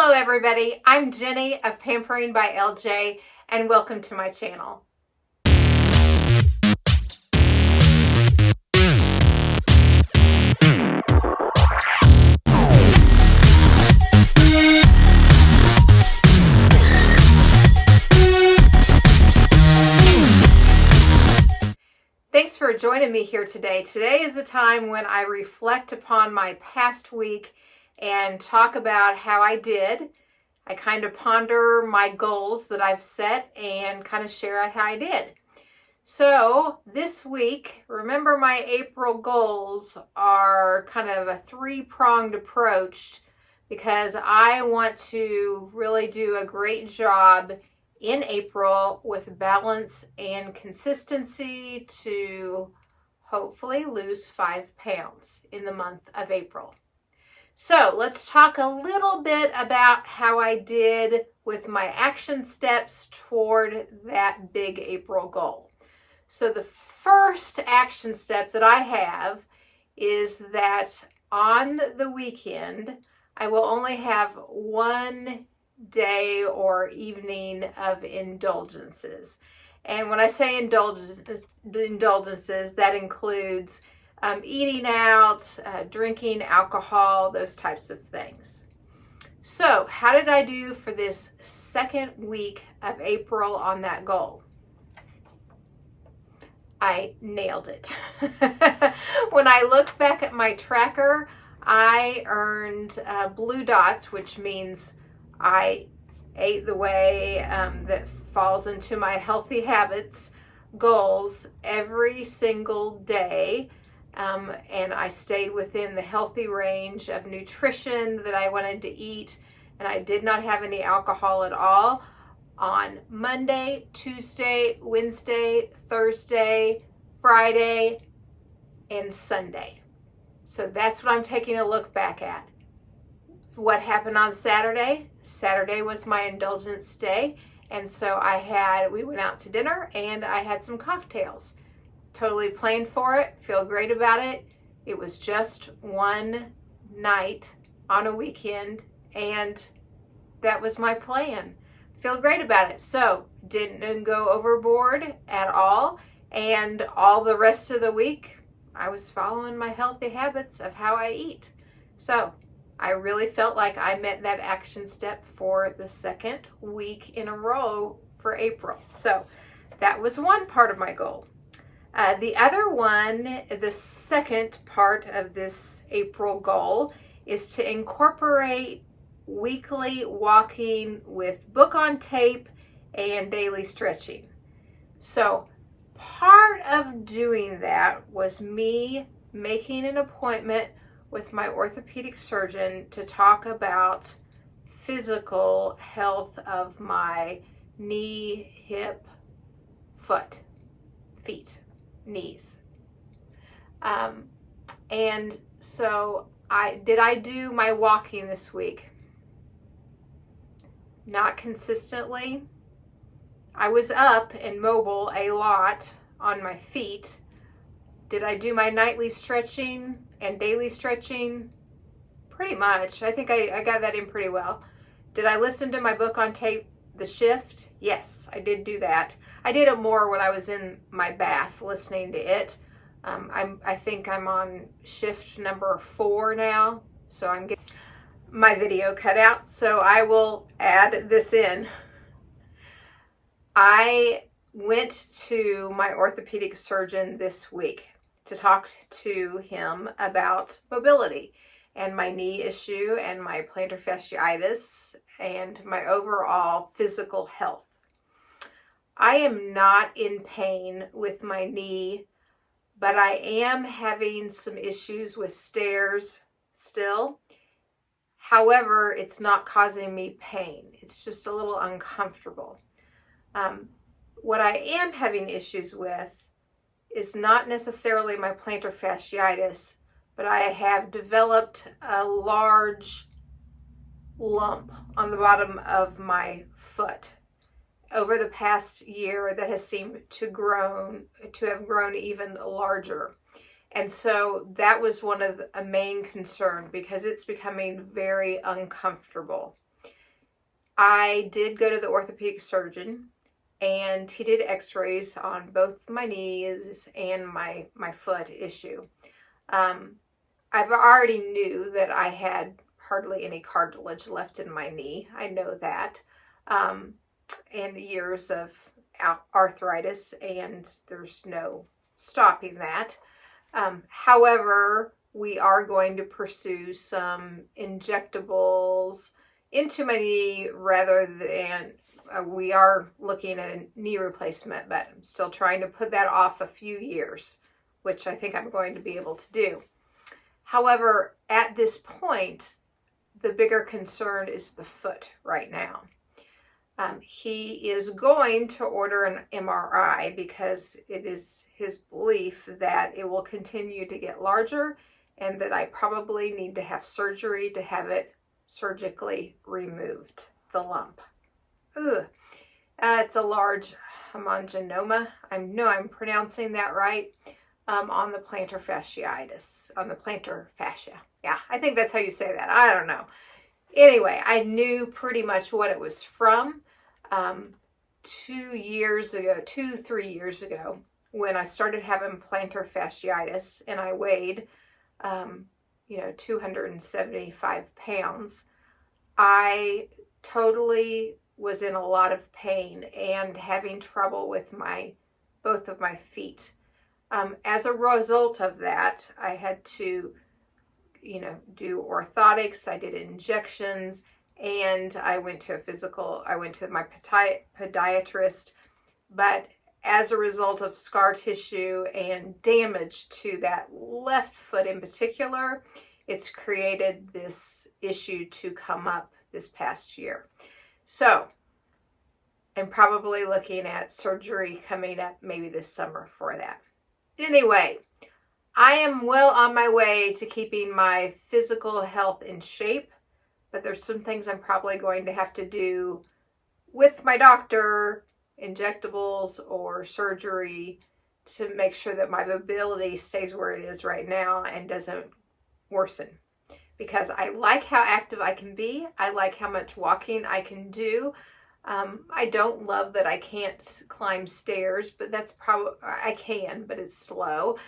Hello everybody, I'm Jenny of Pampering by LJ and welcome to my channel. Thanks for joining me here today. Today is a time when I reflect upon my past week and talk about how I did. I kind of ponder my goals that I've set and kind of share out how I did. So this week, remember my April goals are kind of a three-pronged approach because I want to really do a great job in April with balance and consistency to hopefully lose 5 pounds in the month of April. So let's talk a little bit about how I did with my action steps toward that big April goal. So the first action step that I have is that on the weekend, I will only have one day or evening of indulgences. And when I say indulgences, that includes eating out, drinking alcohol, those types of things. So how did I do for this second week of April on that goal? I nailed it. When I look back at my tracker, I earned blue dots, which means I ate the way that falls into my healthy habits goals every single day. And I stayed within the healthy range of nutrition that I wanted to eat, and I did not have any alcohol at all on Monday, Tuesday, Wednesday, Thursday, Friday, and Sunday. So that's what I'm taking a look back at. What happened on Saturday? Saturday was my indulgence day, and so we went out to dinner and I had some cocktails. Totally planned for it, feel great about it. It was just one night on a weekend, and that was my plan. Feel great about it. So didn't go overboard at all, and all the rest of the week I was following my healthy habits of how I eat. So I really felt like I met that action step for the second week in a row for April. So that was one part of my goal. The other one, the second part of this April goal, is to incorporate weekly walking with book on tape and daily stretching. So part of doing that was me making an appointment with my orthopedic surgeon to talk about physical health of my knee, hip, foot, feet, knees. And so I do my walking this week. Not consistently. I was up and mobile a lot on my feet. Did I do my nightly stretching and daily stretching? Pretty much. I think I got that in pretty well. Did I listen to my book on tape, The Shift? Yes, I did do that. I did it more when I was in my bath listening to it. I think I'm on shift number 4 now, so I'm getting my video cut out, so I will add this in. I went to my orthopedic surgeon this week to talk to him about mobility and my knee issue and my plantar fasciitis and my overall physical health. I am not in pain with my knee, but I am having some issues with stairs still. However, it's not causing me pain. It's just a little uncomfortable. What I am having issues with is not necessarily my plantar fasciitis, but I have developed a large lump on the bottom of my foot over the past year that has seemed to have grown even larger. And so that was one of a main concern because it's becoming very uncomfortable. I did go to the orthopedic surgeon, and he did x-rays on both my knees and my foot issue. I've already knew that I had hardly any cartilage left in my knee. I know that. And years of arthritis, and there's no stopping that. However, we are going to pursue some injectables into my knee rather than we are looking at a knee replacement, but I'm still trying to put that off a few years, which I think I'm going to be able to do. However, at this point, the bigger concern is the foot right now. He is going to order an MRI because it is his belief that it will continue to get larger and that I probably need to have surgery to have it surgically removed, the lump. Ugh. It's a large hemangioma. I know I'm pronouncing that right. On the plantar fasciitis, on the plantar fascia. Yeah, I think that's how you say that. I don't know. Anyway, I knew pretty much what it was from 3 years ago, when I started having plantar fasciitis and I weighed, 275 pounds. I totally was in a lot of pain and having trouble with both of my feet. As a result of that, I had to, do orthotics. I did injections, and I went to my podiatrist. But as a result of scar tissue and damage to that left foot in particular, it's created this issue to come up this past year. So I'm probably looking at surgery coming up maybe this summer for that. Anyway, I am well on my way to keeping my physical health in shape, but there's some things I'm probably going to have to do with my doctor, injectables or surgery, to make sure that my mobility stays where it is right now and doesn't worsen. Because I like how active I can be. I like how much walking I can do. I don't love that I can't climb stairs, but that's probably, I can, but it's slow.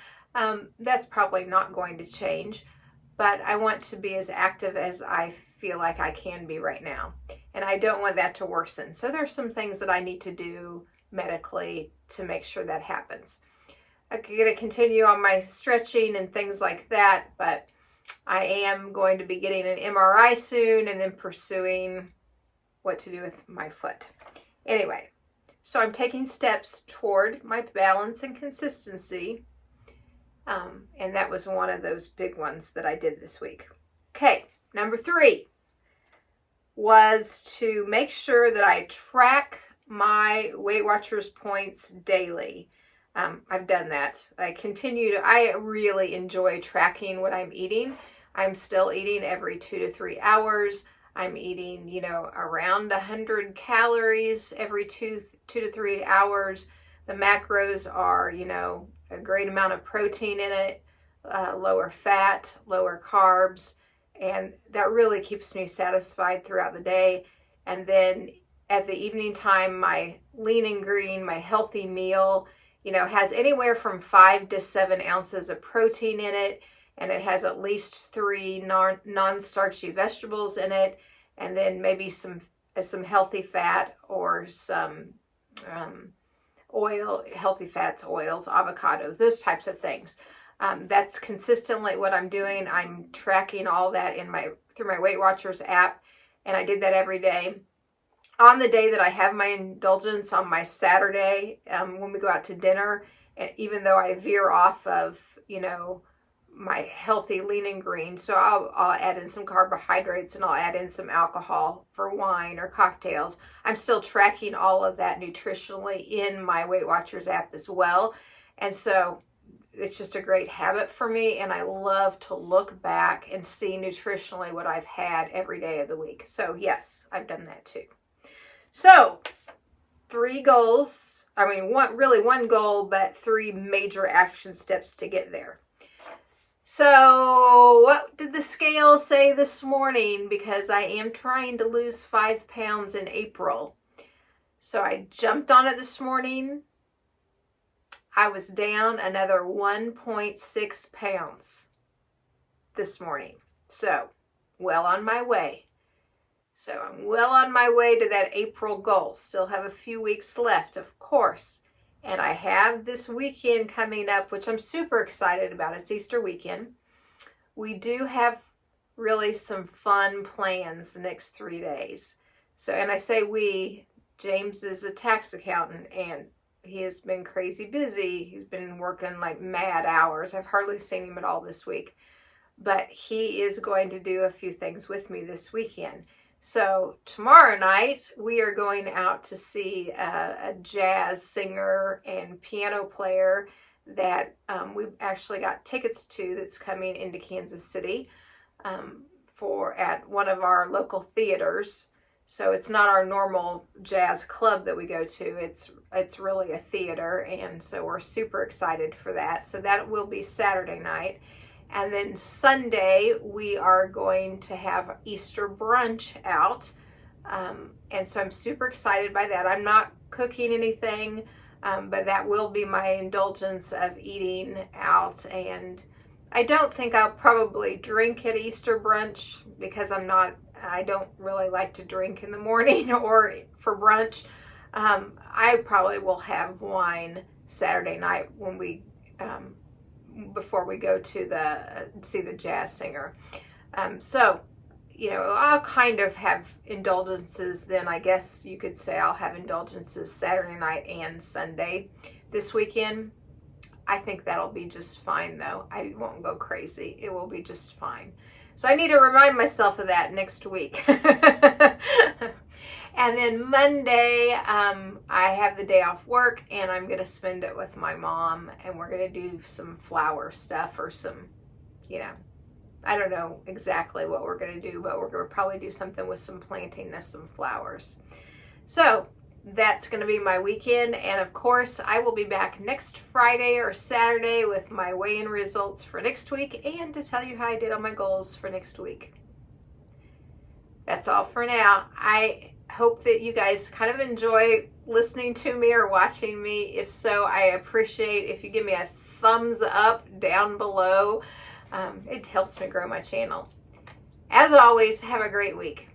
That's probably not going to change, but I want to be as active as I feel like I can be right now. And I don't want that to worsen. So there's some things that I need to do medically to make sure that happens. I'm going to continue on my stretching and things like that, but I am going to be getting an MRI soon and then pursuing what to do with my foot. Anyway, so I'm taking steps toward my balance and consistency. And that was one of those big ones that I did this week. Okay, number 3 was to make sure that I track my Weight Watchers points daily. I've done that. I really enjoy tracking what I'm eating. I'm still eating every 2 to 3 hours. I'm eating, around 100 calories every 2 to 3 hours. The macros are, a great amount of protein in it, lower fat, lower carbs, and that really keeps me satisfied throughout the day. And then at the evening time, my lean and green, my healthy meal, has anywhere from 5 to 7 ounces of protein in it, and it has at least 3 non-starchy vegetables in it, and then maybe some healthy fat or some oil, healthy fats, oils, avocados, those types of things. That's consistently what I'm doing. I'm tracking all that through my Weight Watchers app, and I did that every day. On the day that I have my indulgence on my Saturday, when we go out to dinner, and even though I veer off of, my healthy lean and green, so I'll add in some carbohydrates and I'll add in some alcohol for wine or cocktails. I'm still tracking all of that nutritionally in my Weight Watchers app as well. And so it's just a great habit for me, and I love to look back and see nutritionally what I've had every day of the week. So yes, I've done that too. So 3 goals, one goal, but 3 major action steps to get there. So what did the scale say this morning? Because I am trying to lose 5 pounds in April. So I jumped on it this morning. I was down another 1.6 pounds this morning. So well on my way. So I'm well on my way to that April goal. Still have a few weeks left, of course. And I have this weekend coming up, which I'm super excited about. It's Easter weekend. We do have really some fun plans the next 3 days. So, and I say we, James is a tax accountant and he has been crazy busy. He's been working like mad hours. I've hardly seen him at all this week. But he is going to do a few things with me this weekend. So tomorrow night, we are going out to see a jazz singer and piano player that we've actually got tickets to that's coming into Kansas City at one of our local theaters. So it's not our normal jazz club that we go to. It's really a theater, and so we're super excited for that. So that will be Saturday night. And then Sunday, we are going to have Easter brunch out. And so I'm super excited by that. I'm not cooking anything, but that will be my indulgence of eating out. And I don't think I'll probably drink at Easter brunch because I don't really like to drink in the morning or for brunch. I probably will have wine Saturday night when before we go to see the jazz singer. So, I'll kind of have indulgences then. I guess you could say I'll have indulgences Saturday night and Sunday this weekend. I think that'll be just fine though. I won't go crazy. It will be just fine. So I need to remind myself of that next week. And then Monday, I have the day off work and I'm going to spend it with my mom, and we're going to do some flower stuff or some, I don't know exactly what we're going to do, but we're going to probably do something with some planting of some flowers. So that's going to be my weekend. And of course, I will be back next Friday or Saturday with my weigh-in results for next week and to tell you how I did on my goals for next week. That's all for now. I hope that you guys kind of enjoy listening to me or watching me. If so, I appreciate if you give me a thumbs up down below. It helps me grow my channel. As always, have a great week.